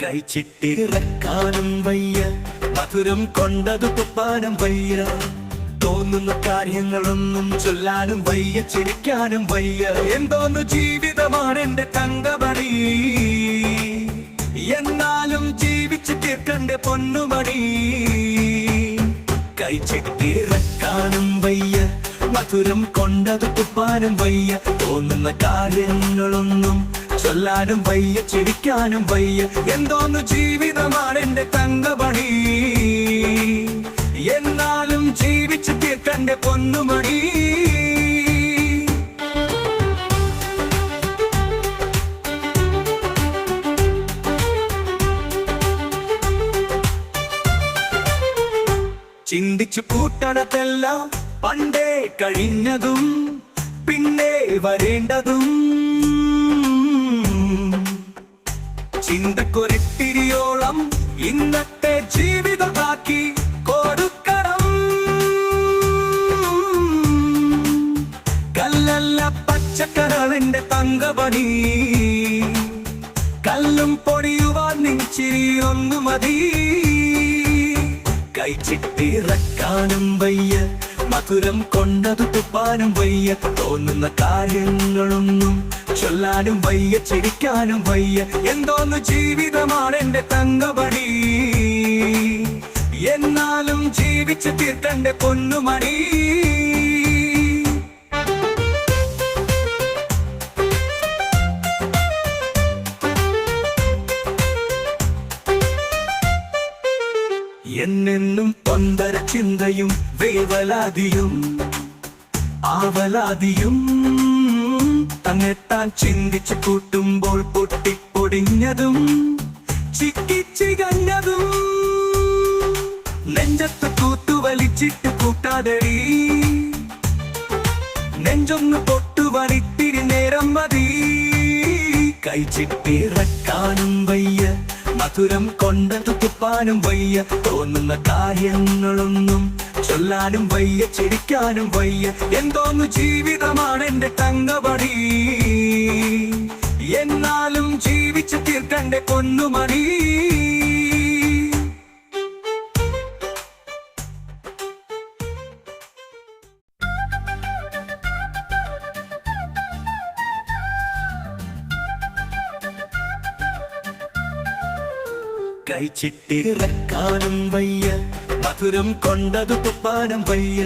കഴിച്ചിട്ടിറക്കാനും വയ്യ, മധുരം കൊണ്ടതു തുപ്പാനും വയ്യ, തോന്നുന്ന കാര്യങ്ങളൊന്നും ചൊല്ലാനും വയ്യ, ചിരിക്കാനും വയ്യ. എന്തോന്നു ജീവിതമാണ് എന്റെ തങ്കമണി, എന്നാലും ജീവിച്ച് തീർക്കണ്ടേ പൊന്നുമണി. കഴിച്ചിട്ടിറക്കാനും വയ്യ, മധുരം കൊണ്ടതു തുപ്പാനും വയ്യ, തോന്നുന്ന കാര്യങ്ങളൊന്നും ചൊല്ലാനും വയ്യ, ചിരിക്കാനും വയ്യ. എന്തോന്നു ജീവിതമാണ് എന്റെ തങ്കമണി, എന്നാലും ജീവിച്ച് തീർക്കണ്ടേ പൊന്നുമണി. ചിന്തിച്ചു കൂട്ടണതെല്ലാം പണ്ടേ കഴിഞ്ഞതും പിന്നെ വരേണ്ടതും, ചിന്തക്കൊരിത്തിരിയോളം ഇന്നത്തെ ജീവിതമാക്കി കൊടുക്കണം. കല്ലല്ല പച്ചക്കറളെന്റെ തങ്കമണി, കല്ലും പൊടിയുവാൻ നിnciരി ഒന്നു മതി. കഴിച്ചിട്ടിറക്കാനും വയ്യ, മധുരം കൊണ്ടതു തുപ്പാനും വയ്യ, തോന്നുന്ന കാര്യങ്ങളൊന്നും ചൊല്ലാനും വയ്യ, ചിരിക്കാനും വയ്യ. എന്തോന്നു ജീവിതമാണ് എന്റെ തങ്കമണി, എന്നാലും ജീവിച്ച് തീർക്കണ്ടേ പൊന്നുമണി. എന്നെന്നും തൊന്തര ചിന്തയും വേവലാതിയും ആവലാതിയും, തന്നെത്താൻ ചിന്തിച്ച് കൂട്ടുമ്പോൾ പൊട്ടിപ്പൊടിഞ്ഞതും ചിക്കിച്ചികഞ്ഞതും, നെഞ്ചത്ത് കൂത്തുവലിച്ചിട്ട് കൂട്ടാതടി, നെഞ്ചൊന്ന് പൊട്ടുവനിത്തിരി നേരം മതി. കഴിച്ചിട്ടിറക്കാനും വയ്യ, മധുരം കൊണ്ടതു തുപ്പാനും വയ്യ, തോന്നുന്ന കാര്യങ്ങളൊന്നും ചൊല്ലാനും വയ്യ, ചിരിക്കാനും വയ്യ. എന്തോന്നു ജീവിതമാണ് എന്റെ തങ്കമണി, എന്നാലും ജീവിച്ച് തീർക്കണ്ടേ പൊന്നുമണി. കഴിച്ചിട്ടിറക്കാനും വയ്യ, മധുരം കൊണ്ടതു തുപ്പാനും വയ്യ.